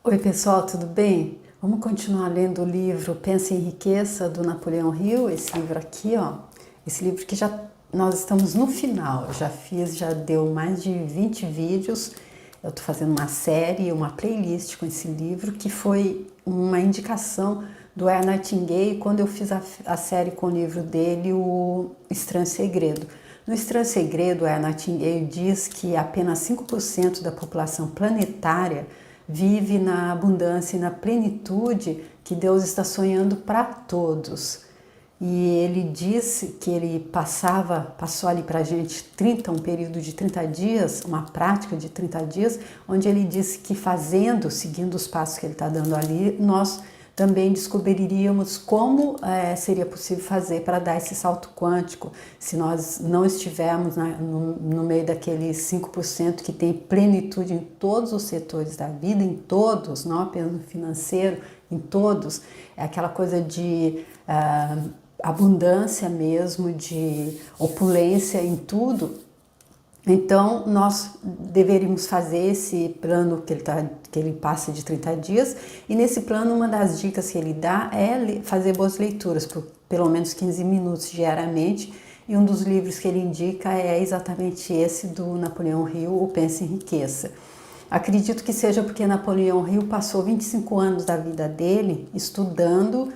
Oi pessoal, tudo bem? Vamos continuar lendo o livro Pense e Enriqueça, do Napoleão Hill, esse livro aqui, ó. Esse livro que nós estamos no final, eu já deu mais de 20 vídeos, eu tô fazendo uma série, uma playlist com esse livro, que foi uma indicação do Earl Nightingale quando eu fiz a série com o livro dele, O Estranho Segredo. No Estranho Segredo, Earl Nightingale diz que apenas 5% da população planetária vive na abundância e na plenitude que Deus está sonhando para todos. E ele disse que ele passou ali para a gente um período de 30 dias, uma prática de 30 dias, onde ele disse que seguindo os passos que ele está dando ali, nós também descobriríamos como seria possível fazer para dar esse salto quântico, se nós não estivermos no meio daqueles 5% que tem plenitude em todos os setores da vida, em todos, não apenas no financeiro, em todos. É aquela coisa de abundância mesmo, de opulência em tudo. Então, nós deveríamos fazer esse plano que ele passa de 30 dias, e nesse plano uma das dicas que ele dá é fazer boas leituras, por pelo menos 15 minutos diariamente, e um dos livros que ele indica é exatamente esse do Napoleão Hill, O Pense e Enriqueça. Acredito que seja porque Napoleão Hill passou 25 anos da vida dele estudando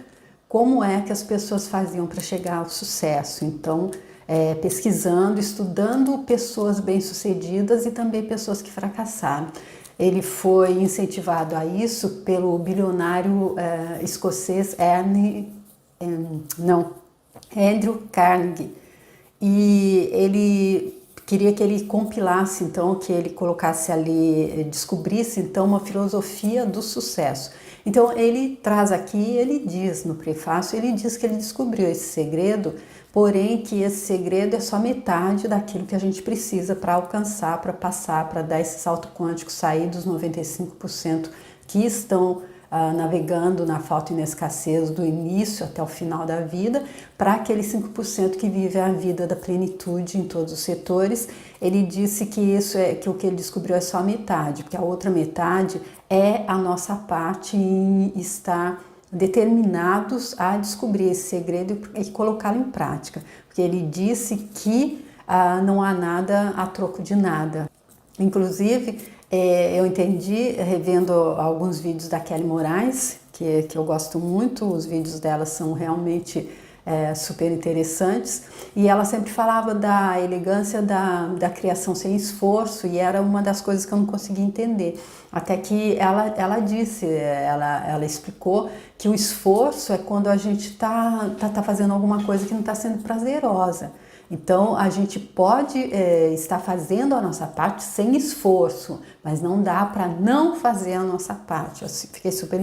como é que as pessoas faziam para chegar ao sucesso. Então, pesquisando, estudando pessoas bem-sucedidas e também pessoas que fracassaram. Ele foi incentivado a isso pelo bilionário escocês Andrew Carnegie. E ele queria que ele compilasse, então, que ele colocasse ali, descobrisse, então, uma filosofia do sucesso. Então, ele traz aqui, ele diz no prefácio, ele diz que ele descobriu esse segredo, porém que esse segredo é só metade daquilo que a gente precisa para alcançar, para passar, para dar esse salto quântico, sair dos 95% que estão navegando na falta e na escassez do início até o final da vida, para aqueles 5% que vive a vida da plenitude em todos os setores. Ele disse que que o que ele descobriu é só a metade, porque a outra metade é a nossa parte em estar determinados a descobrir esse segredo e colocá-lo em prática, porque ele disse que não há nada a troco de nada. Inclusive, eu entendi, revendo alguns vídeos da Kelly Moraes, que eu gosto muito, os vídeos dela são realmente super interessantes, e ela sempre falava da elegância da criação sem esforço, e era uma das coisas que eu não conseguia entender, até que ela disse, ela explicou que o esforço é quando a gente tá fazendo alguma coisa que não está sendo prazerosa. Então, a gente pode estar fazendo a nossa parte sem esforço, mas não dá para não fazer a nossa parte. Eu fiquei super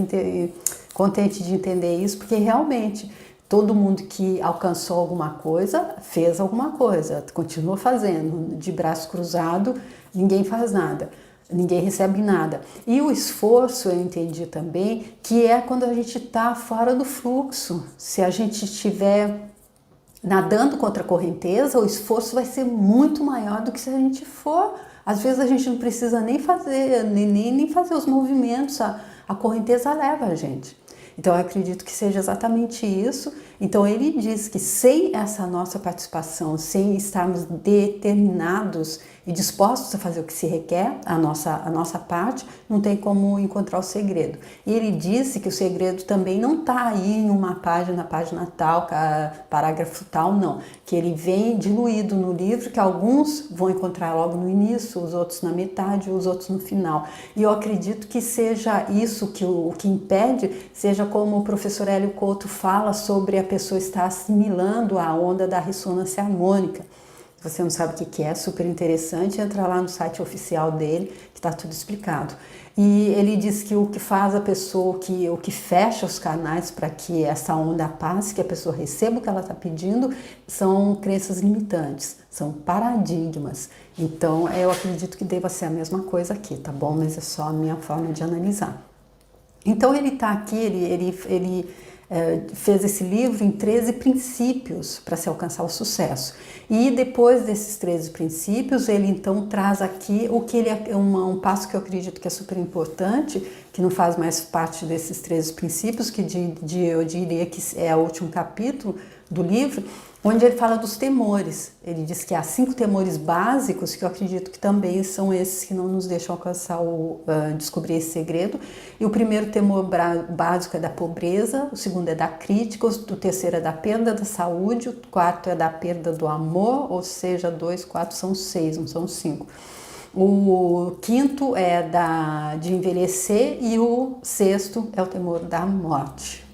contente de entender isso, porque realmente todo mundo que alcançou alguma coisa, fez alguma coisa, continua fazendo. De braço cruzado, ninguém faz nada. Ninguém recebe nada. E o esforço, eu entendi também, que é quando a gente está fora do fluxo. Se a gente estiver nadando contra a correnteza, o esforço vai ser muito maior do que se a gente for. Às vezes a gente não precisa nem fazer, nem fazer os movimentos, a correnteza leva a gente. Então eu acredito que seja exatamente isso. Então ele diz que sem essa nossa participação, sem estarmos determinados e dispostos a fazer o que se requer, a nossa parte, não tem como encontrar o segredo. E ele disse que o segredo também não está aí em uma página tal, parágrafo tal, não. Que ele vem diluído no livro, que alguns vão encontrar logo no início, os outros na metade, os outros no final. E eu acredito que seja isso que o que impede, seja como o professor Hélio Couto fala sobre a pessoa estar assimilando a onda da ressonância harmônica. Se você não sabe o que é, super interessante, entra lá no site oficial dele, que está tudo explicado. E ele diz que o que faz a pessoa, o que fecha os canais para que essa onda passe, que a pessoa receba o que ela está pedindo, são crenças limitantes, são paradigmas. Então, eu acredito que deva ser a mesma coisa aqui, tá bom? Mas é só a minha forma de analisar. Então, ele está aqui, ele fez esse livro em 13 princípios para se alcançar o sucesso. E depois desses 13 princípios, ele então traz aqui o que ele é um passo que eu acredito que é super importante, que não faz mais parte desses 13 princípios, que eu diria que é o último capítulo do livro, onde ele fala dos temores. Ele diz que há 5 temores básicos, que eu acredito que também são esses que não nos deixam alcançar descobrir esse segredo. E o primeiro temor básico é da pobreza, o segundo é da crítica, o terceiro é da perda da saúde, o quarto é da perda do amor, ou seja, 2, 4 são 6, não são 5. O quinto é de envelhecer e o sexto é o temor da morte.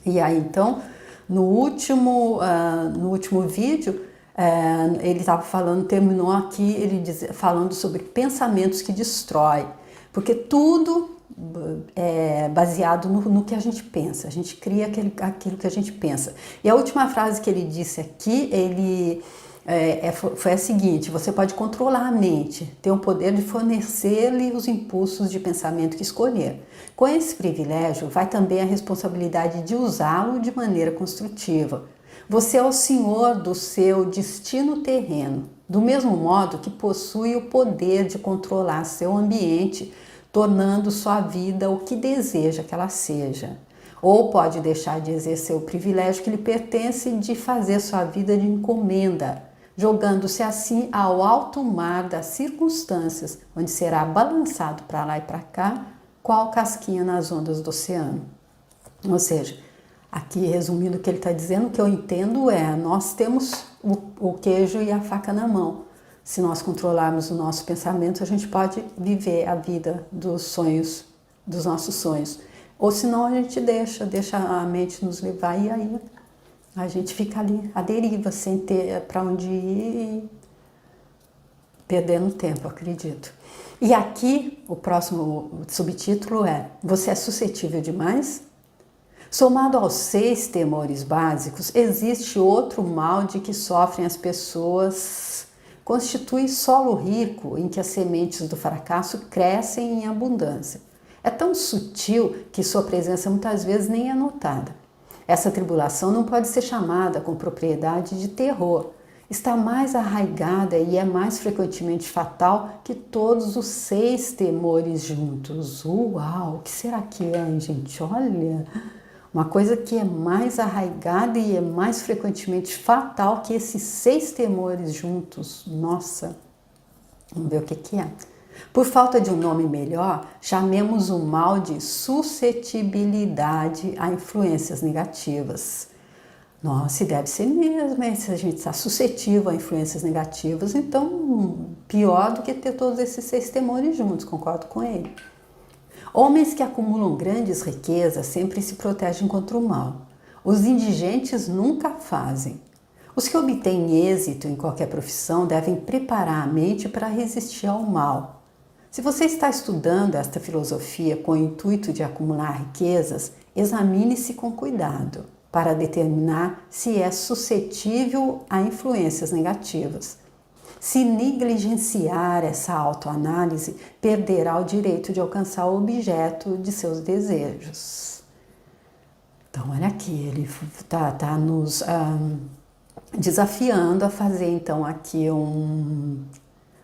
E aí então, no último vídeo, ele estava falando, terminou aqui, falando sobre pensamentos que destrói, porque tudo é baseado no que a gente pensa, a gente cria aquilo que a gente pensa. E a última frase que ele disse aqui, foi a seguinte: você pode controlar a mente, ter o poder de fornecer-lhe os impulsos de pensamento que escolher. Com esse privilégio, vai também a responsabilidade de usá-lo de maneira construtiva. Você é o senhor do seu destino terreno, do mesmo modo que possui o poder de controlar seu ambiente, tornando sua vida o que deseja que ela seja. Ou pode deixar de exercer o privilégio que lhe pertence de fazer sua vida de encomenda, jogando-se assim ao alto mar das circunstâncias, onde será balançado para lá e para cá, qual casquinha nas ondas do oceano. Ou seja, aqui resumindo o que ele está dizendo, o que eu entendo nós temos o queijo e a faca na mão. Se nós controlarmos o nosso pensamento, a gente pode viver a vida dos sonhos, dos nossos sonhos. Ou senão a gente deixa a mente nos levar e aí a gente fica ali à deriva, sem ter para onde ir, perdendo tempo, acredito. E aqui, o próximo subtítulo é: você é suscetível demais? Somado aos 6 temores básicos, existe outro mal de que sofrem as pessoas. Constitui solo rico em que as sementes do fracasso crescem em abundância. É tão sutil que sua presença muitas vezes nem é notada. Essa tribulação não pode ser chamada com propriedade de terror. Está mais arraigada e é mais frequentemente fatal que todos os 6 temores juntos. Uau, o que será que é, gente? Olha, uma coisa que é mais arraigada e é mais frequentemente fatal que esses 6 temores juntos. Nossa, vamos ver o que é. Por falta de um nome melhor, chamemos o mal de suscetibilidade a influências negativas. Nossa, e deve ser mesmo, se a gente está suscetível a influências negativas, então pior do que ter todos esses 6 temores juntos, concordo com ele. Homens que acumulam grandes riquezas sempre se protegem contra o mal. Os indigentes nunca fazem. Os que obtêm êxito em qualquer profissão devem preparar a mente para resistir ao mal. Se você está estudando esta filosofia com o intuito de acumular riquezas, examine-se com cuidado para determinar se é suscetível a influências negativas. Se negligenciar essa autoanálise, perderá o direito de alcançar o objeto de seus desejos. Então, olha aqui, ele está nos desafiando a fazer, então, aqui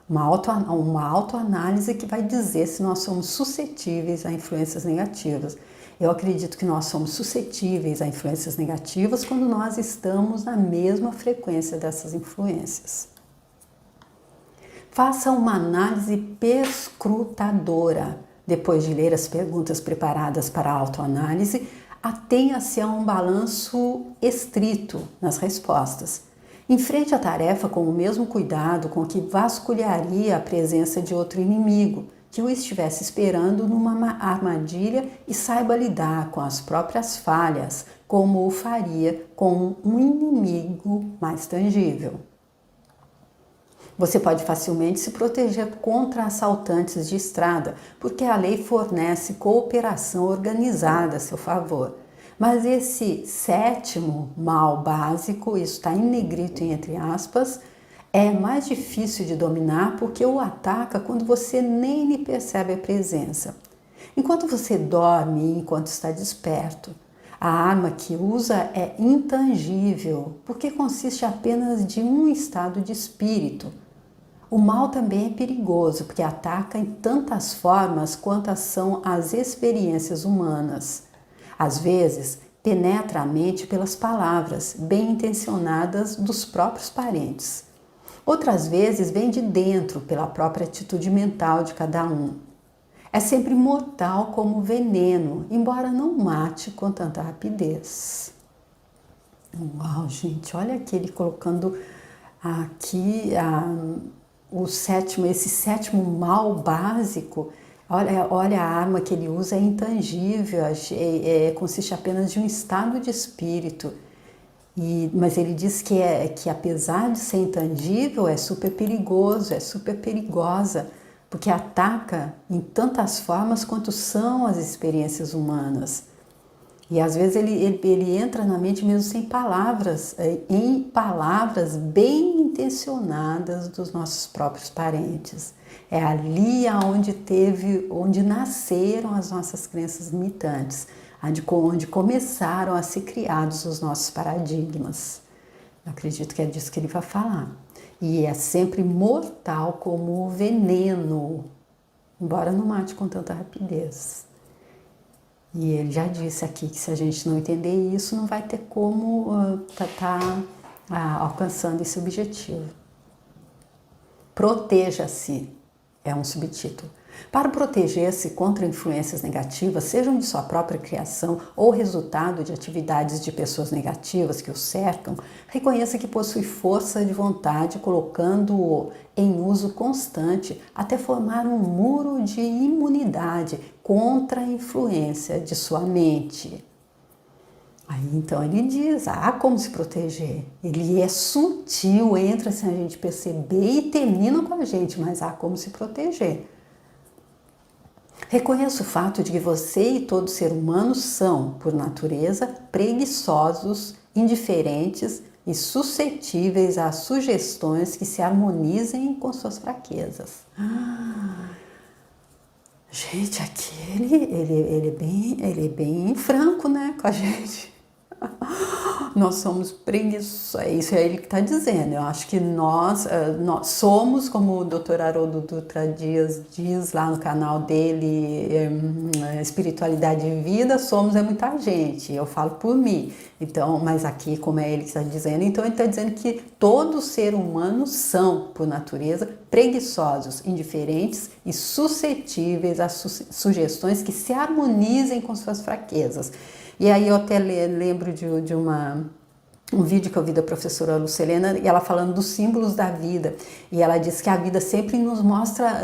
uma autoanálise que vai dizer se nós somos suscetíveis a influências negativas. Eu acredito que nós somos suscetíveis a influências negativas quando nós estamos na mesma frequência dessas influências. Faça uma análise perscrutadora. Depois de ler as perguntas preparadas para a autoanálise, atenha-se a um balanço estrito nas respostas. Enfrente a tarefa com o mesmo cuidado com que vasculharia a presença de outro inimigo, que o estivesse esperando numa armadilha, e saiba lidar com as próprias falhas, como o faria com um inimigo mais tangível. Você pode facilmente se proteger contra assaltantes de estrada, porque a lei fornece cooperação organizada a seu favor. Mas esse 7º mal básico, isso está em negrito entre aspas, é mais difícil de dominar porque o ataca quando você nem lhe percebe a presença. Enquanto você dorme e enquanto está desperto, A arma que usa é intangível, porque consiste apenas de um estado de espírito. O mal também é perigoso, porque ataca em tantas formas quantas são as experiências humanas. Às vezes, penetra a mente pelas palavras bem intencionadas dos próprios parentes. Outras vezes, vem de dentro, pela própria atitude mental de cada um. É sempre mortal como veneno, embora não mate com tanta rapidez. Uau, gente, olha aqui ele colocando aqui esse sétimo mal básico. Olha, a arma que ele usa é intangível, consiste apenas de um estado de espírito. Mas ele diz que apesar de ser intangível, é super perigoso, é super perigosa, porque ataca em tantas formas quanto são as experiências humanas. E às vezes ele entra na mente mesmo sem palavras, em palavras bem intencionadas dos nossos próprios parentes. É ali onde nasceram as nossas crenças limitantes, onde começaram a ser criados os nossos paradigmas. Eu acredito que é disso que ele vai falar. E é sempre mortal como o veneno, embora não mate com tanta rapidez. E ele já disse aqui que se a gente não entender isso, não vai ter como alcançando esse objetivo. Proteja-se é um subtítulo. Para proteger-se contra influências negativas, sejam de sua própria criação ou resultado de atividades de pessoas negativas que o cercam, reconheça que possui força de vontade, colocando-o em uso constante até formar um muro de imunidade contra a influência de sua mente. Aí então ele diz, há como se proteger. Ele é sutil, entra sem a gente perceber e termina com a gente, mas há como se proteger. Reconheça o fato de que você e todo ser humano são, por natureza, preguiçosos, indiferentes e suscetíveis a sugestões que se harmonizem com suas fraquezas. Gente, aqui ele é bem franco, né, com a gente. Nós somos preguiçosos, isso é ele que está dizendo. Eu acho que nós somos, como o Dr. Haroldo Dutra Dias diz lá no canal dele, Espiritualidade e Vida, somos é muita gente, eu falo por mim. Então, mas aqui, como é ele que está dizendo, então ele está dizendo que todo ser humano são, por natureza, preguiçosos, indiferentes e suscetíveis a sugestões que se harmonizem com suas fraquezas. E aí eu até lembro de um vídeo que eu vi da professora Lucilena, e ela falando dos símbolos da vida. E ela diz que a vida sempre nos mostra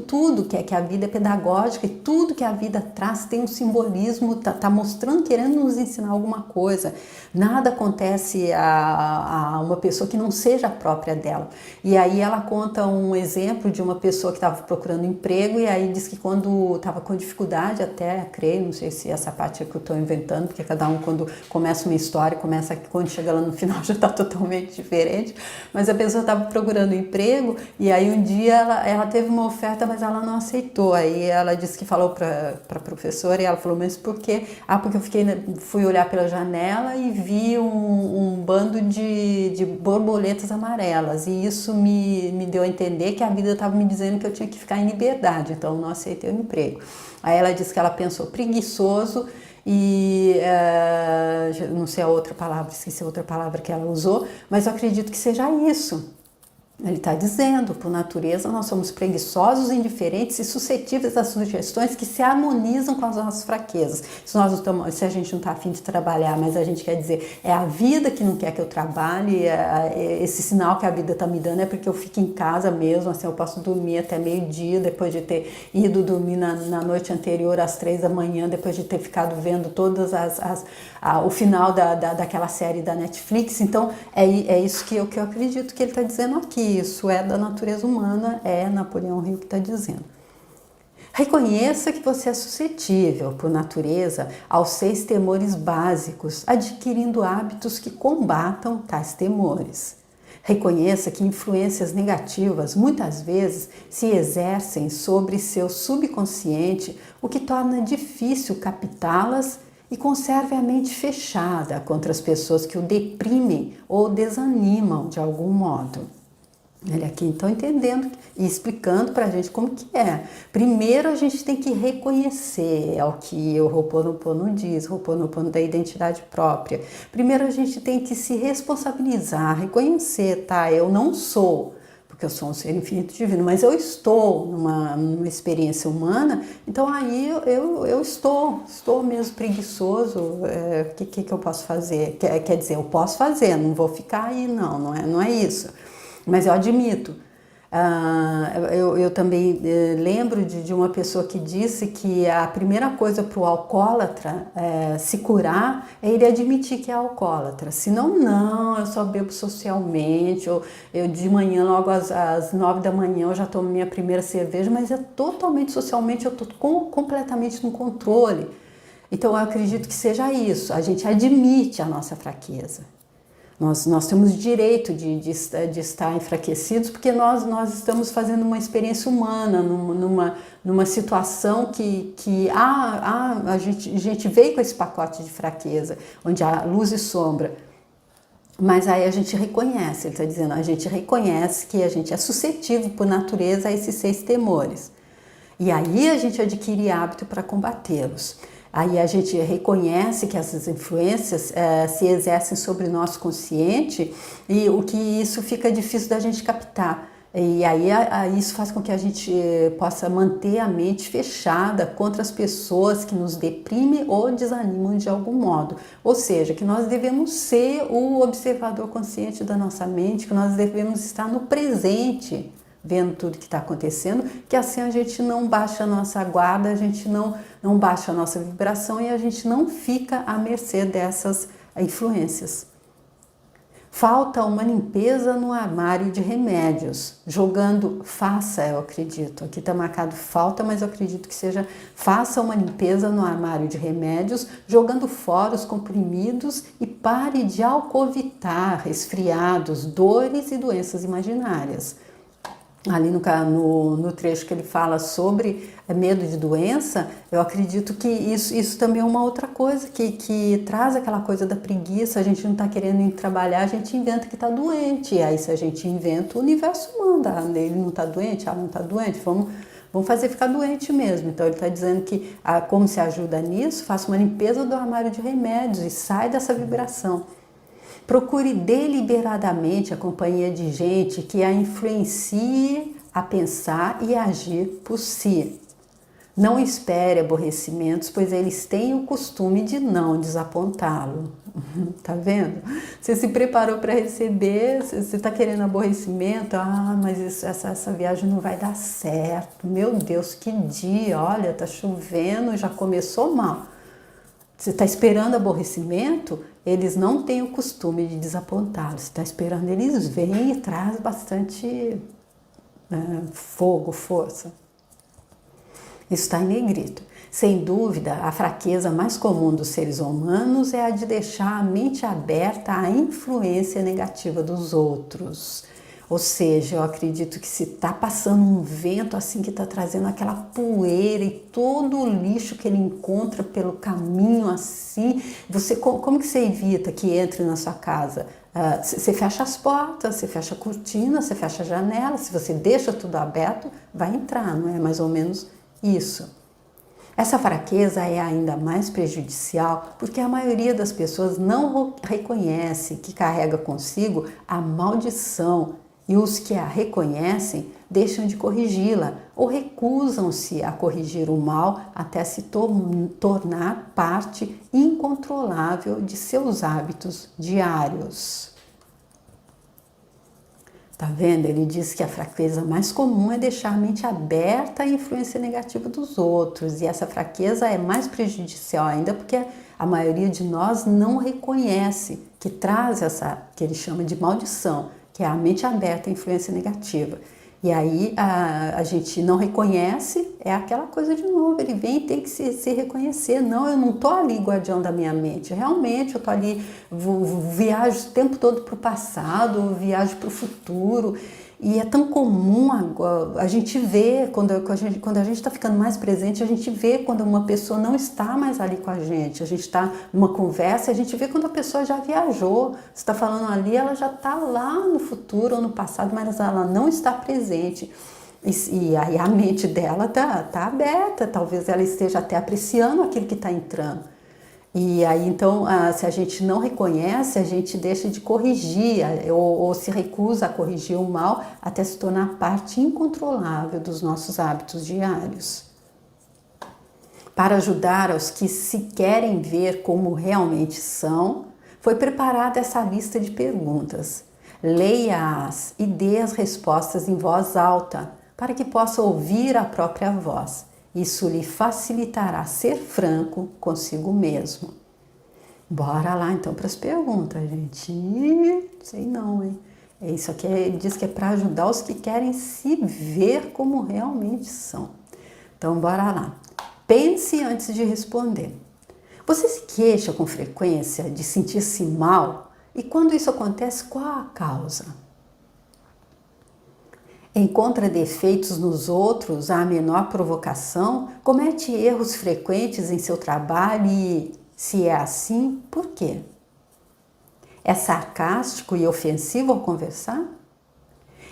tudo, que a vida é pedagógica, e tudo que a vida traz tem um simbolismo, tá mostrando, querendo nos ensinar alguma coisa. Nada acontece a uma pessoa que não seja a própria dela. E aí ela conta um exemplo de uma pessoa que estava procurando emprego, e aí diz que quando estava com dificuldade, até creio, não sei se essa parte é que eu estou inventando, porque cada um quando começa uma história, quando chega lá no final já está totalmente diferente, mas a pessoa estava procurando emprego e aí um dia ela teve uma oferta, mas ela não aceitou. Aí ela disse que falou para a professora e ela falou, mas por quê? Porque eu fui olhar pela janela e vi um bando de borboletas amarelas e isso me deu a entender que a vida estava me dizendo que eu tinha que ficar em liberdade, então eu não aceitei o emprego. Aí ela disse que ela pensou preguiçoso e não sei a outra palavra, esqueci a outra palavra que ela usou, mas eu acredito que seja isso. Ele está dizendo, por natureza, nós somos preguiçosos, indiferentes e suscetíveis às sugestões que se harmonizam com as nossas fraquezas. Se a gente não está afim de trabalhar, mas a gente quer dizer, é a vida que não quer que eu trabalhe, esse sinal que a vida está me dando é porque eu fico em casa mesmo, assim, eu posso dormir até meio-dia, depois de ter ido dormir na noite anterior às 3 da manhã, depois de ter ficado vendo todas o final daquela série da Netflix. Então, é isso que eu acredito que ele está dizendo aqui. Isso é da natureza humana, é Napoleão Hill que está dizendo. Reconheça que você é suscetível, por natureza, aos 6 temores básicos, adquirindo hábitos que combatam tais temores. Reconheça que influências negativas muitas vezes se exercem sobre seu subconsciente, o que torna difícil captá-las E conserve a mente fechada contra as pessoas que o deprimem ou desanimam de algum modo. Ele aqui então entendendo e explicando para a gente como que é. Primeiro a gente tem que reconhecer, é o que o Ho'oponopono diz, Ho'oponopono da identidade própria. Primeiro a gente tem que se responsabilizar, reconhecer, tá? Eu não sou, porque eu sou um ser infinito divino, mas eu estou numa experiência humana, então aí eu estou mesmo preguiçoso, o que eu posso fazer? Quer dizer, eu posso fazer, não vou ficar aí, não é isso. Mas eu admito. Eu também lembro de uma pessoa que disse que a primeira coisa para o alcoólatra se curar é ele admitir que é alcoólatra. Senão, não, eu só bebo socialmente, eu de manhã, logo às 9 da manhã, eu já tomo minha primeira cerveja, mas é totalmente socialmente, eu estou completamente no controle. Então, eu acredito que seja isso, a gente admite a nossa fraqueza. Nós temos direito de estar enfraquecidos porque nós estamos fazendo uma experiência humana, numa situação que a gente veio com esse pacote de fraqueza, onde há luz e sombra. Mas aí a gente reconhece, ele está dizendo, a gente reconhece que a gente é suscetível por natureza a esses 6 temores. E aí a gente adquire hábito para combatê-los. Aí a gente reconhece que essas influências se exercem sobre o nosso consciente e o que isso fica difícil da gente captar. E aí isso faz com que a gente possa manter a mente fechada contra as pessoas que nos deprimem ou desanimam de algum modo. Ou seja, que nós devemos ser o observador consciente da nossa mente, que nós devemos estar no presente, vendo tudo que está acontecendo, que assim a gente não baixa a nossa guarda, a gente não baixa a nossa vibração e a gente não fica à mercê dessas influências. Falta uma limpeza no armário de remédios, eu acredito, aqui está marcado falta, mas eu acredito que seja faça uma limpeza no armário de remédios, jogando fora os comprimidos e pare de alcovitar resfriados, dores e doenças imaginárias. Ali no trecho que ele fala sobre medo de doença, eu acredito que isso também é uma outra coisa que traz aquela coisa da preguiça, a gente não está querendo ir trabalhar, a gente inventa que está doente, e aí se a gente inventa, o universo manda, ele não está doente, não está doente, vamos fazer ficar doente mesmo. Então ele está dizendo que como se ajuda nisso, faça uma limpeza do armário de remédios e sai dessa vibração. Procure deliberadamente a companhia de gente que a influencie a pensar e agir por si. Não espere aborrecimentos, pois eles têm o costume de não desapontá-lo. Tá vendo? Você se preparou para receber, você está querendo aborrecimento, mas essa viagem não vai dar certo. Meu Deus, que dia, olha, tá chovendo, já começou mal. Você está esperando aborrecimento, eles não têm o costume de desapontá-los. Você está esperando, eles vêm e traz bastante fogo, força. Isso está em negrito. Sem dúvida, a fraqueza mais comum dos seres humanos é a de deixar a mente aberta à influência negativa dos outros. Ou seja, eu acredito que se está passando um vento assim que está trazendo aquela poeira e todo o lixo que ele encontra pelo caminho assim, como que você evita que entre na sua casa? Você fecha as portas, você fecha a cortina, você fecha a janela, se você deixa tudo aberto, vai entrar, não é mais ou menos isso. Essa fraqueza é ainda mais prejudicial porque a maioria das pessoas não reconhece que carrega consigo a maldição e os que a reconhecem deixam de corrigi-la ou recusam-se a corrigir o mal até se tornar parte incontrolável de seus hábitos diários. Tá vendo? Ele diz que a fraqueza mais comum é deixar a mente aberta à influência negativa dos outros, e essa fraqueza é mais prejudicial ainda porque a maioria de nós não reconhece que traz essa, que ele chama de maldição, que é a mente aberta à influência negativa. E aí a gente não reconhece, é aquela coisa de novo, ele vem e tem que se reconhecer. Não, eu não estou ali guardião da minha mente, realmente eu estou ali, viajo o tempo todo para o passado, viajo para o futuro. E é tão comum agora, a gente vê, quando a gente está ficando mais presente, a gente vê quando uma pessoa não está mais ali com a gente está numa conversa, a gente vê quando a pessoa já viajou, você está falando ali, ela já está lá no futuro ou no passado, mas ela não está presente. E aí a mente dela tá aberta, talvez ela esteja até apreciando aquilo que está entrando. E aí, então, se a gente não reconhece, a gente deixa de corrigir ou se recusa a corrigir o mal até se tornar parte incontrolável dos nossos hábitos diários. Para ajudar aos que se querem ver como realmente são, foi preparada essa lista de perguntas. Leia-as e dê as respostas em voz alta, para que possa ouvir a própria voz. Isso lhe facilitará ser franco consigo mesmo. Bora lá então para as perguntas, gente. Sei não, hein? Isso aqui diz que é para ajudar os que querem se ver como realmente são. Então bora lá. Pense antes de responder. Você se queixa com frequência de sentir-se mal? E quando isso acontece, qual a causa? Encontra defeitos nos outros à menor provocação? Comete erros frequentes em seu trabalho e, se é assim, por quê? É sarcástico e ofensivo ao conversar?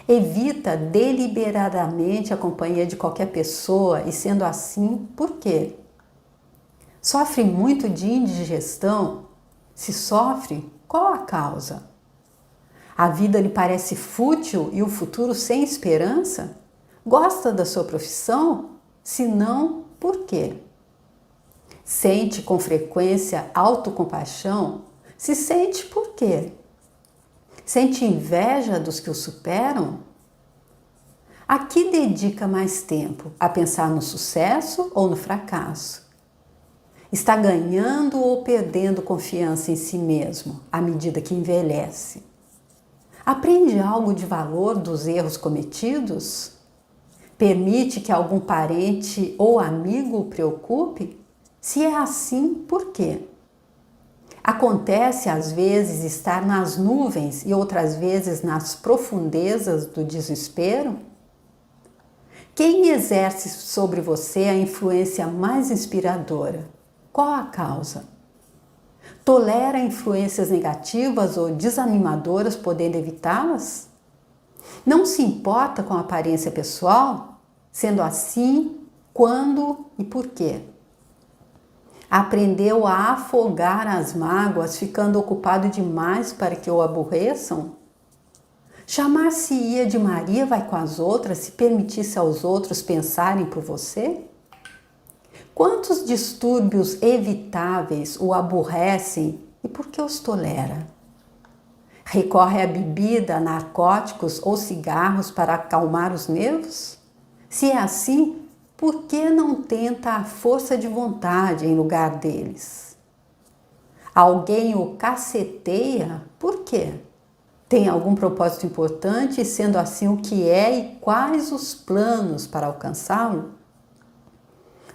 Evita deliberadamente a companhia de qualquer pessoa e, sendo assim, por quê? Sofre muito de indigestão? Se sofre, qual a causa? A vida lhe parece fútil e o futuro sem esperança? Gosta da sua profissão? Se não, por quê? Sente com frequência autocompaixão? Se sente, por quê? Sente inveja dos que o superam? A que dedica mais tempo? A pensar no sucesso ou no fracasso? Está ganhando ou perdendo confiança em si mesmo à medida que envelhece? Aprende algo de valor dos erros cometidos? Permite que algum parente ou amigo o preocupe? Se é assim, por quê? Acontece às vezes estar nas nuvens e outras vezes nas profundezas do desespero? Quem exerce sobre você a influência mais inspiradora? Qual a causa? Tolera influências negativas ou desanimadoras, podendo evitá-las? Não se importa com a aparência pessoal? Sendo assim, quando e por quê? Aprendeu a afogar as mágoas, ficando ocupado demais para que o aborreçam? Chamar-se-ia de Maria vai com as outras se permitisse aos outros pensarem por você? Quantos distúrbios evitáveis o aborrecem e por que os tolera? Recorre à bebida, narcóticos ou cigarros para acalmar os nervos? Se é assim, por que não tenta a força de vontade em lugar deles? Alguém o caceteia? Por quê? Tem algum propósito importante e, sendo assim, o que é e quais os planos para alcançá-lo?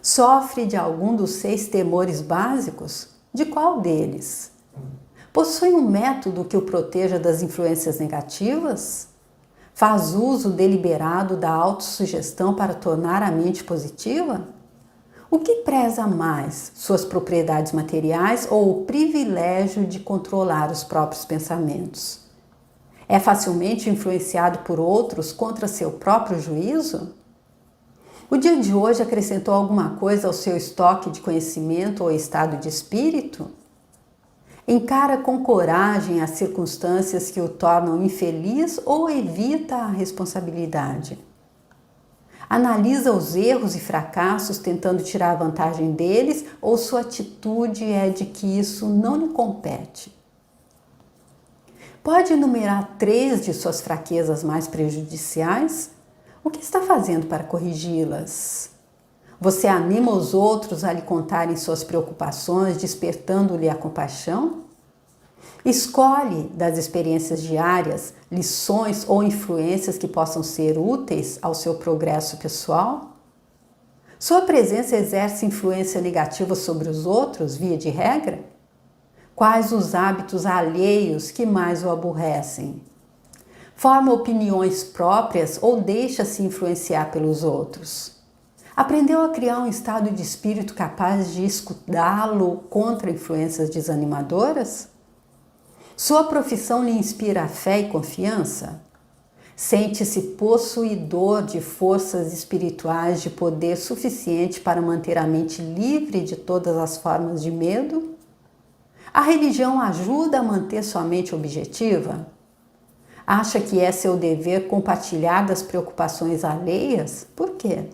Sofre de algum dos 6 temores básicos? De qual deles? Possui um método que o proteja das influências negativas? Faz uso deliberado da autossugestão para tornar a mente positiva? O que preza mais, suas propriedades materiais ou o privilégio de controlar os próprios pensamentos? É facilmente influenciado por outros contra seu próprio juízo? O dia de hoje acrescentou alguma coisa ao seu estoque de conhecimento ou estado de espírito? Encara com coragem as circunstâncias que o tornam infeliz ou evita a responsabilidade? Analisa os erros e fracassos tentando tirar vantagem deles ou sua atitude é de que isso não lhe compete? Pode enumerar 3 de suas fraquezas mais prejudiciais? O que está fazendo para corrigi-las? Você anima os outros a lhe contarem suas preocupações, despertando-lhe a compaixão? Escolhe das experiências diárias lições ou influências que possam ser úteis ao seu progresso pessoal? Sua presença exerce influência negativa sobre os outros, via de regra? Quais os hábitos alheios que mais o aborrecem? Forma opiniões próprias ou deixa-se influenciar pelos outros? Aprendeu a criar um estado de espírito capaz de escudá-lo contra influências desanimadoras? Sua profissão lhe inspira fé e confiança? Sente-se possuidor de forças espirituais de poder suficiente para manter a mente livre de todas as formas de medo? A religião ajuda a manter sua mente objetiva? Acha que é seu dever compartilhar das preocupações alheias? Por quê?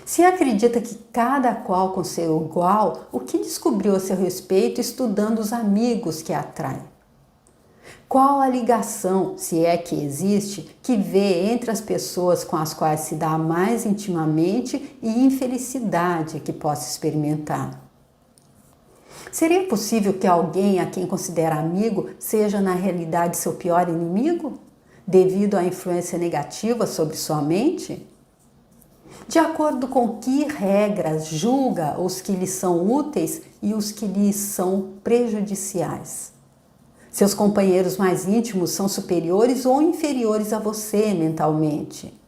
Se acredita que cada qual com seu igual, o que descobriu a seu respeito estudando os amigos que atrai? Qual a ligação, se é que existe, que vê entre as pessoas com as quais se dá mais intimamente e infelicidade que possa experimentar? Seria possível que alguém a quem considera amigo seja na realidade seu pior inimigo, devido à influência negativa sobre sua mente? De acordo com que regras julga os que lhe são úteis e os que lhe são prejudiciais? Seus companheiros mais íntimos são superiores ou inferiores a você mentalmente?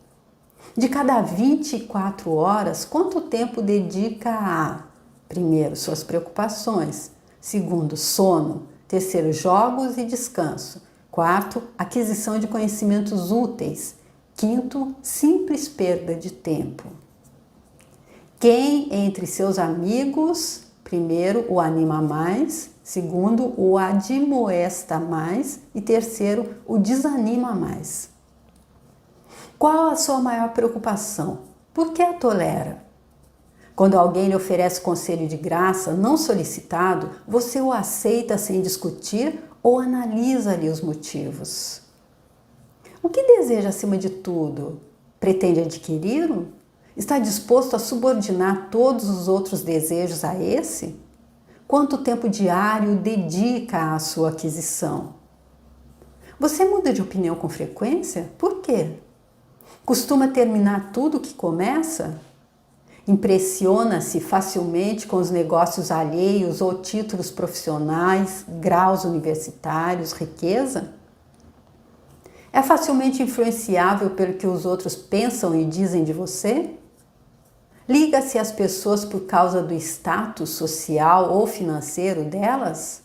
De cada 24 horas, quanto tempo dedica a, primeiro, suas preocupações, segundo, sono, terceiro, jogos e descanso, quarto, aquisição de conhecimentos úteis, quinto, simples perda de tempo? Quem entre seus amigos, primeiro, o anima mais, segundo, o admoesta mais e terceiro, o desanima mais? Qual a sua maior preocupação? Por que a tolera? Quando alguém lhe oferece conselho de graça, não solicitado, você o aceita sem discutir ou analisa-lhe os motivos? O que deseja acima de tudo? Pretende adquiri-lo? Está disposto a subordinar todos os outros desejos a esse? Quanto tempo diário dedica à sua aquisição? Você muda de opinião com frequência? Por quê? Costuma terminar tudo que começa? Impressiona-se facilmente com os negócios alheios ou títulos profissionais, graus universitários, riqueza? É facilmente influenciável pelo que os outros pensam e dizem de você? Liga-se às pessoas por causa do status social ou financeiro delas?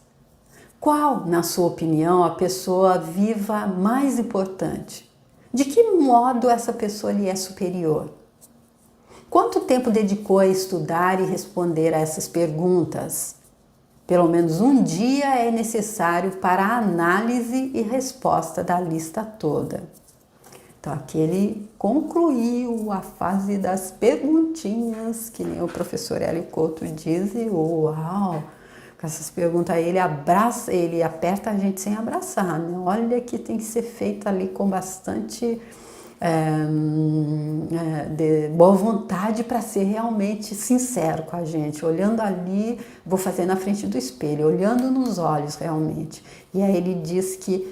Qual, na sua opinião, a pessoa viva mais importante? De que modo essa pessoa lhe é superior? Quanto tempo dedicou a estudar e responder a essas perguntas? Pelo menos um dia é necessário para a análise e resposta da lista toda. Então aqui ele concluiu a fase das perguntinhas, que nem o professor Hélio Couto diz, e uau! Com essas perguntas aí ele aperta a gente sem abraçar, né? Olha que tem que ser feito ali com bastante de boa vontade para ser realmente sincero com a gente, olhando ali, vou fazer na frente do espelho, olhando nos olhos realmente. E aí ele diz que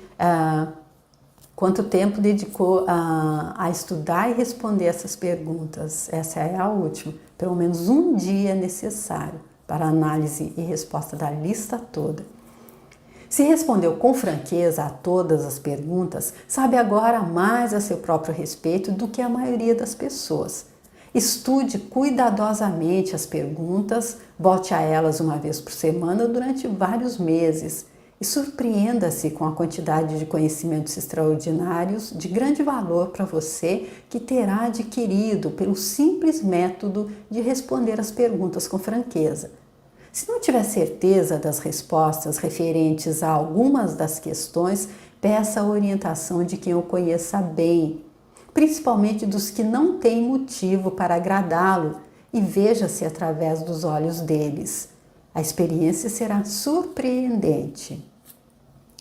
quanto tempo dedicou a estudar e responder essas perguntas. Essa é a última. Pelo menos um dia é necessário para a análise e resposta da lista toda. Se respondeu com franqueza a todas as perguntas, sabe agora mais a seu próprio respeito do que a maioria das pessoas. Estude cuidadosamente as perguntas, volte a elas uma vez por semana durante vários meses e surpreenda-se com a quantidade de conhecimentos extraordinários de grande valor para você que terá adquirido pelo simples método de responder as perguntas com franqueza. Se não tiver certeza das respostas referentes a algumas das questões, peça a orientação de quem o conheça bem, principalmente dos que não têm motivo para agradá-lo, e veja-se através dos olhos deles. A experiência será surpreendente.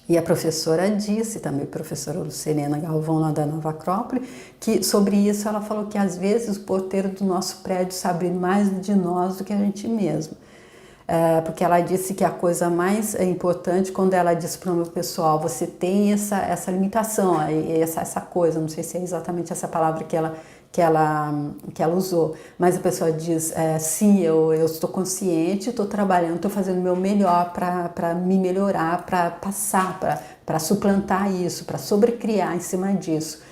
E a professora disse, também a professora Lucilena Galvão, lá da Nova Acrópole, que sobre isso ela falou que às vezes o porteiro do nosso prédio sabe mais de nós do que a gente mesmo. Porque ela disse que a coisa mais importante, quando ela disse para o meu pessoal, você tem essa limitação, essa coisa, não sei se é exatamente essa palavra que ela usou, mas a pessoa diz, sim, eu estou consciente, estou trabalhando, estou fazendo o meu melhor para me melhorar, para passar, para suplantar isso, para sobrecriar em cima disso.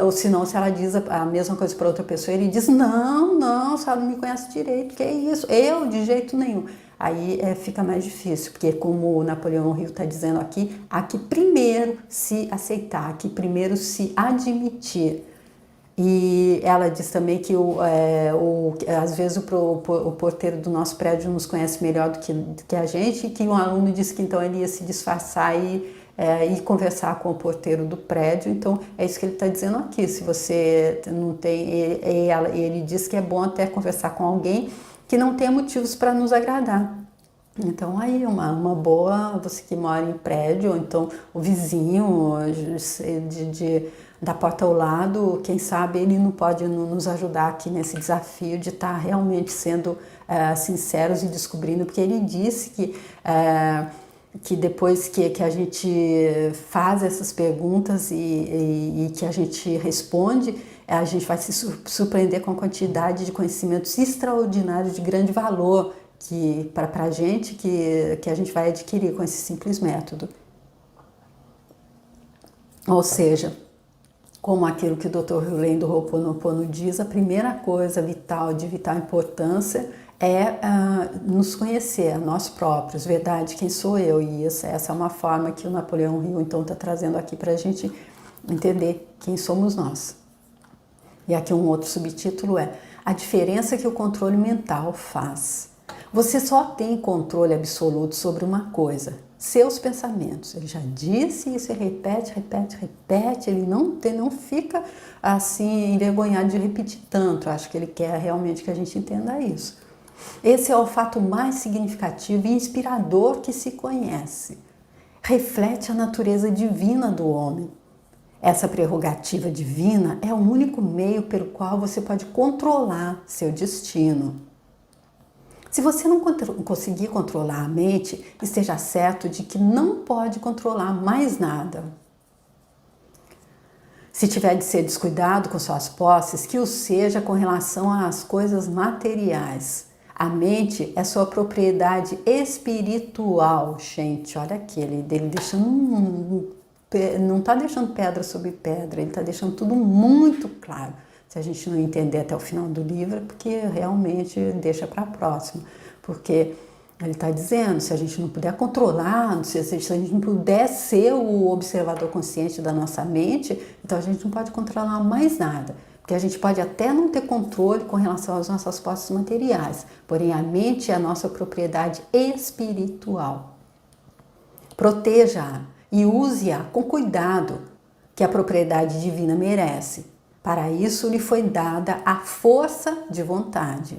Ou senão, se ela diz a mesma coisa para outra pessoa, ele diz, não, você não me conhece direito, que é isso? Eu, de jeito nenhum. Aí fica mais difícil, porque como o Napoleão Hill está dizendo aqui, há que primeiro se aceitar, há que primeiro se admitir. E ela diz também que às vezes o porteiro do nosso prédio nos conhece melhor do que a gente, e que um aluno disse que então ele ia se disfarçar e conversar com o porteiro do prédio. Então é isso que ele está dizendo aqui. Se você não tem, ele diz que é bom até conversar com alguém que não tenha motivos para nos agradar. Então aí uma boa, você que mora em prédio, ou então o vizinho da porta ao lado, quem sabe ele não pode nos ajudar aqui nesse desafio de estar realmente sendo sinceros e descobrindo, porque ele disse que depois que a gente faz essas perguntas e que a gente responde, a gente vai se surpreender com a quantidade de conhecimentos extraordinários de grande valor para a gente que a gente vai adquirir com esse simples método. Ou seja, como aquilo que o Dr. Hewlett do Ho'oponopono diz, a primeira coisa de vital importância é nos conhecer, a nós próprios, verdade, quem sou eu? E essa é uma forma que o Napoleão Hill então está trazendo aqui para a gente entender quem somos nós. E aqui um outro subtítulo é a diferença que o controle mental faz. Você só tem controle absoluto sobre uma coisa, seus pensamentos. Ele já disse isso, ele repete, ele não fica assim envergonhado de repetir tanto. Acho que ele quer realmente que a gente entenda isso. Esse é o fato mais significativo e inspirador que se conhece. Reflete a natureza divina do homem. Essa prerrogativa divina é o único meio pelo qual você pode controlar seu destino. Se você não conseguir controlar a mente, esteja certo de que não pode controlar mais nada. Se tiver de ser descuidado com suas posses, que o seja com relação às coisas materiais. A mente é sua propriedade espiritual, gente. Olha aqui, ele deixando não está deixando pedra sobre pedra, ele está deixando tudo muito claro. Se a gente não entender até o final do livro, é porque realmente deixa para a próxima. Porque ele está dizendo, se a gente não puder controlar, se a gente não puder ser o observador consciente da nossa mente, então a gente não pode controlar mais nada. Porque a gente pode até não ter controle com relação às nossas posses materiais, porém a mente é a nossa propriedade espiritual. Proteja-a e use-a com cuidado, que a propriedade divina merece. Para isso lhe foi dada a força de vontade.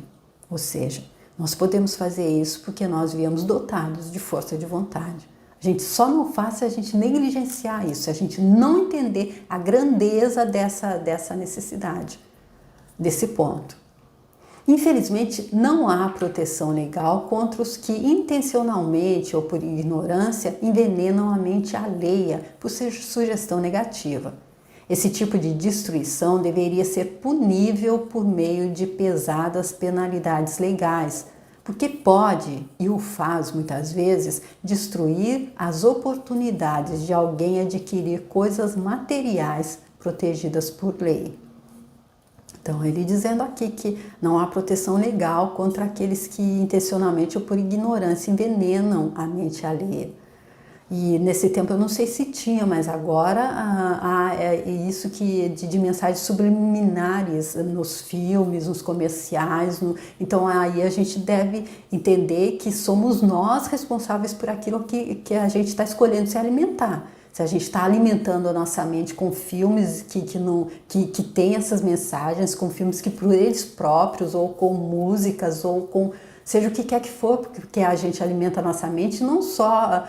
Ou seja, nós podemos fazer isso porque nós viemos dotados de força de vontade. A gente só não faz se a gente negligenciar isso, se a gente não entender a grandeza dessa necessidade, desse ponto. Infelizmente, não há proteção legal contra os que intencionalmente ou por ignorância envenenam a mente alheia por sugestão negativa. Esse tipo de destruição deveria ser punível por meio de pesadas penalidades legais, porque pode, e o faz muitas vezes, destruir as oportunidades de alguém adquirir coisas materiais protegidas por lei. Então, ele dizendo aqui que não há proteção legal contra aqueles que intencionalmente ou por ignorância envenenam a mente alheia. E nesse tempo eu não sei se tinha, mas agora há isso de mensagens subliminares nos filmes, nos comerciais. Então aí a gente deve entender que somos nós responsáveis por aquilo que a gente está escolhendo se alimentar. Se a gente está alimentando a nossa mente com filmes que tem essas mensagens, com filmes que por eles próprios, ou com músicas, ou com seja o que quer que for, porque a gente alimenta a nossa mente não só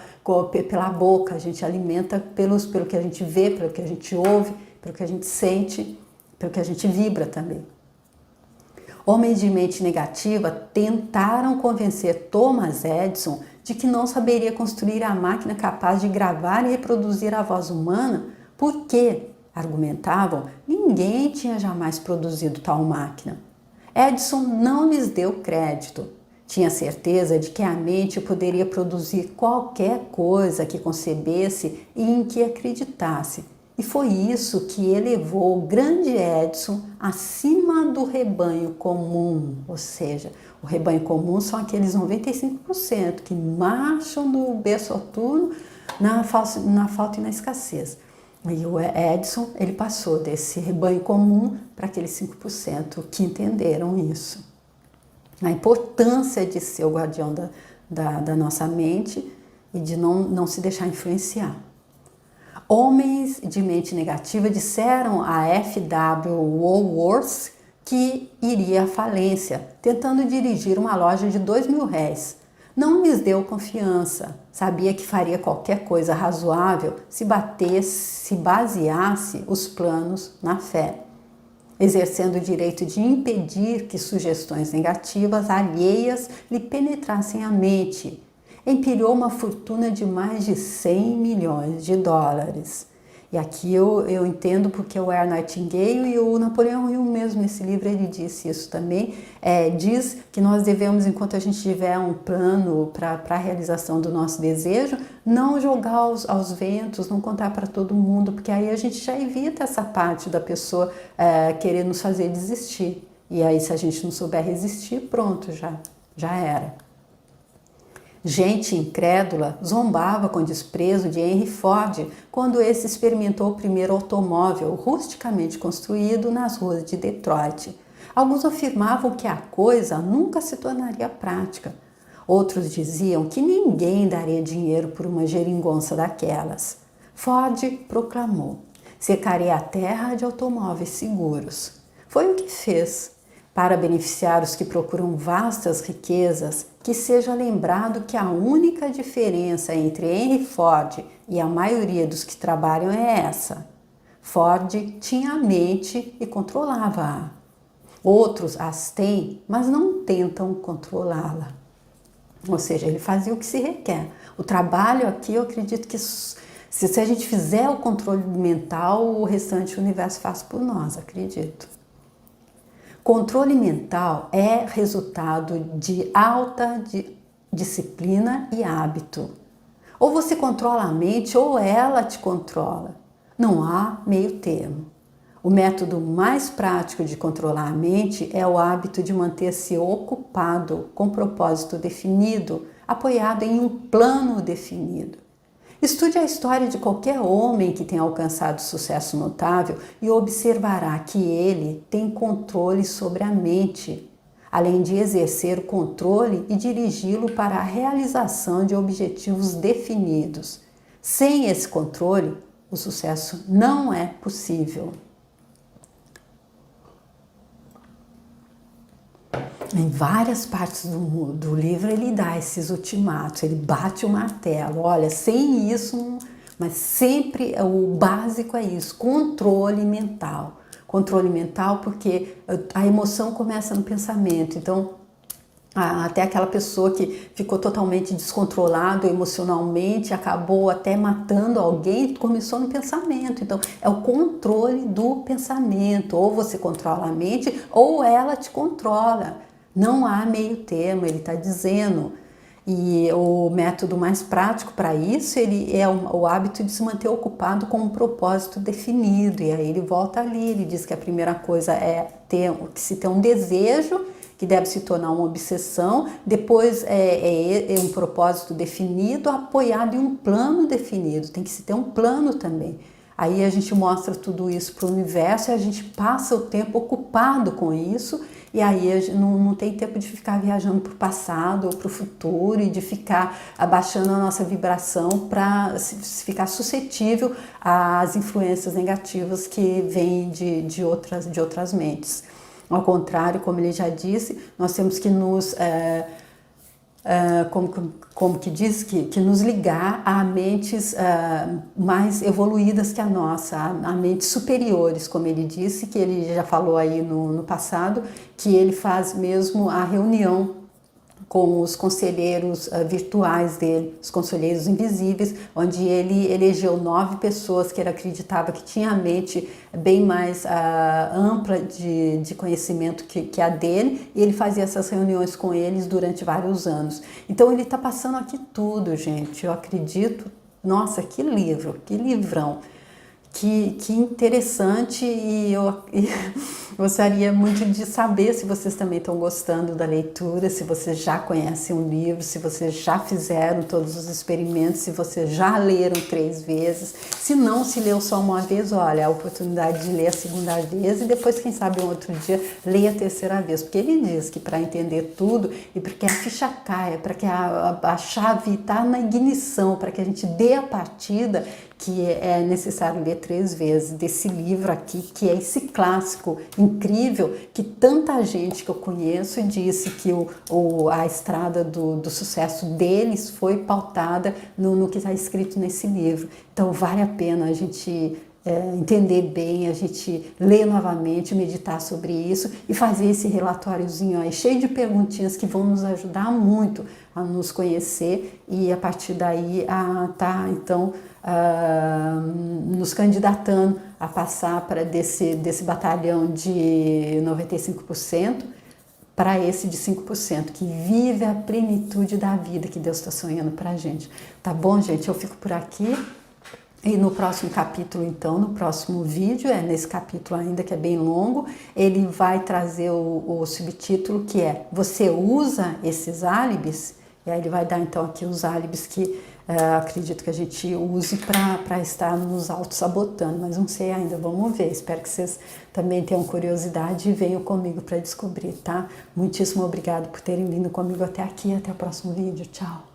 pela boca, a gente alimenta pelo que a gente vê, pelo que a gente ouve, pelo que a gente sente, pelo que a gente vibra também. Homens de mente negativa tentaram convencer Thomas Edison de que não saberia construir a máquina capaz de gravar e reproduzir a voz humana. Por quê? argumentavam, ninguém tinha jamais produzido tal máquina. Edison não lhes deu crédito. Tinha certeza de que a mente poderia produzir qualquer coisa que concebesse e em que acreditasse. E foi isso que elevou o grande Edison acima do rebanho comum, ou seja, o rebanho comum são aqueles 95% que marcham do berço ao túmulo na falta e na escassez. E o Edison, ele passou desse rebanho comum para aqueles 5% que entenderam isso. A importância de ser o guardião da nossa mente e de não se deixar influenciar. Homens de mente negativa disseram a F.W. Woolworth que iria à falência, tentando dirigir uma loja de R$2.000. Não lhes deu confiança, sabia que faria qualquer coisa razoável se baseasse os planos na fé, exercendo o direito de impedir que sugestões negativas alheias lhe penetrassem a mente. Empilhou uma fortuna de mais de 100 milhões de dólares. E aqui eu entendo porque o Earl Nightingale e o Napoleão Hill mesmo, nesse livro, ele disse isso também. Diz que nós devemos, enquanto a gente tiver um plano para a realização do nosso desejo, não jogar aos ventos, não contar para todo mundo, porque aí a gente já evita essa parte da pessoa querer nos fazer desistir. E aí, se a gente não souber resistir, pronto, já era. Gente incrédula zombava com desprezo de Henry Ford quando esse experimentou o primeiro automóvel rusticamente construído nas ruas de Detroit. Alguns afirmavam que a coisa nunca se tornaria prática. Outros diziam que ninguém daria dinheiro por uma geringonça daquelas. Ford proclamou: "Secarei a terra de automóveis seguros." Foi o que fez. Para beneficiar os que procuram vastas riquezas, que seja lembrado que a única diferença entre Henry Ford e a maioria dos que trabalham é essa: Ford tinha a mente e controlava-a. Outros as têm, mas não tentam controlá-la. Ou seja, ele fazia o que se requer. O trabalho aqui, eu acredito que se a gente fizer o controle mental, o restante do universo faz por nós, acredito. Controle mental é resultado de alta disciplina e hábito. Ou você controla a mente ou ela te controla. Não há meio termo. O método mais prático de controlar a mente é o hábito de manter-se ocupado com propósito definido, apoiado em um plano definido. Estude a história de qualquer homem que tenha alcançado sucesso notável e observará que ele tem controle sobre a mente, além de exercer o controle e dirigi-lo para a realização de objetivos definidos. Sem esse controle, o sucesso não é possível. Em várias partes do livro ele dá esses ultimatos, ele bate o martelo. Olha, sem isso, mas sempre o básico é isso, controle mental. Controle mental porque a emoção começa no pensamento, então até aquela pessoa que ficou totalmente descontrolado emocionalmente, acabou até matando alguém, começou no pensamento. Então é o controle do pensamento, ou você controla a mente ou ela te controla. Não há meio termo, ele está dizendo. E o método mais prático para isso ele é o hábito de se manter ocupado com um propósito definido. E aí ele volta ali, ele diz que a primeira coisa é se ter um desejo, que deve se tornar uma obsessão, depois é um propósito definido, apoiado em um plano definido, tem que se ter um plano também. Aí a gente mostra tudo isso para o universo e a gente passa o tempo ocupado com isso, e aí a gente não tem tempo de ficar viajando para o passado ou para o futuro e de ficar abaixando a nossa vibração para ficar suscetível às influências negativas que vêm de outras mentes. Ao contrário, como ele já disse, nós temos que nos, como que diz, que nos ligar a mentes mais evoluídas que a nossa, a mentes superiores, como ele disse, que ele já falou aí no passado, que ele faz mesmo a reunião com os conselheiros virtuais dele, os conselheiros invisíveis, onde ele elegeu 9 pessoas que ele acreditava que tinha a mente bem mais ampla de conhecimento que a dele, e ele fazia essas reuniões com eles durante vários anos. Então ele está passando aqui tudo, gente, eu acredito. Nossa, que livro, que livrão. Que interessante, e eu gostaria muito de saber se vocês também estão gostando da leitura, se vocês já conhecem o livro, se vocês já fizeram todos os experimentos, se vocês já leram 3 vezes, se não, se leu só uma vez, olha, a oportunidade de ler a segunda vez e depois, quem sabe, um outro dia, leia a terceira vez, porque ele diz que para entender tudo e para que a ficha caia, para que a chave está na ignição, para que a gente dê a partida, que é necessário ler 3 vezes desse livro aqui, que é esse clássico incrível, que tanta gente que eu conheço disse que a estrada do sucesso deles foi pautada no que está escrito nesse livro. Então vale a pena a gente entender bem, a gente ler novamente, meditar sobre isso e fazer esse relatóriozinho aí, cheio de perguntinhas que vão nos ajudar muito a nos conhecer e a partir daí tá então nos candidatando a passar para desse batalhão de 95% para esse de 5%, que vive a plenitude da vida que Deus está sonhando para a gente. Tá bom, gente? Eu fico por aqui. E no próximo capítulo, então, no próximo vídeo, nesse capítulo ainda que é bem longo, ele vai trazer o subtítulo que é Você usa esses álibis? E aí ele vai dar então aqui os álibis que acredito que a gente use para estar nos auto-sabotando, mas não sei ainda, vamos ver. Espero que vocês também tenham curiosidade e venham comigo para descobrir, tá? Muitíssimo obrigado por terem vindo comigo até aqui, até o próximo vídeo, tchau!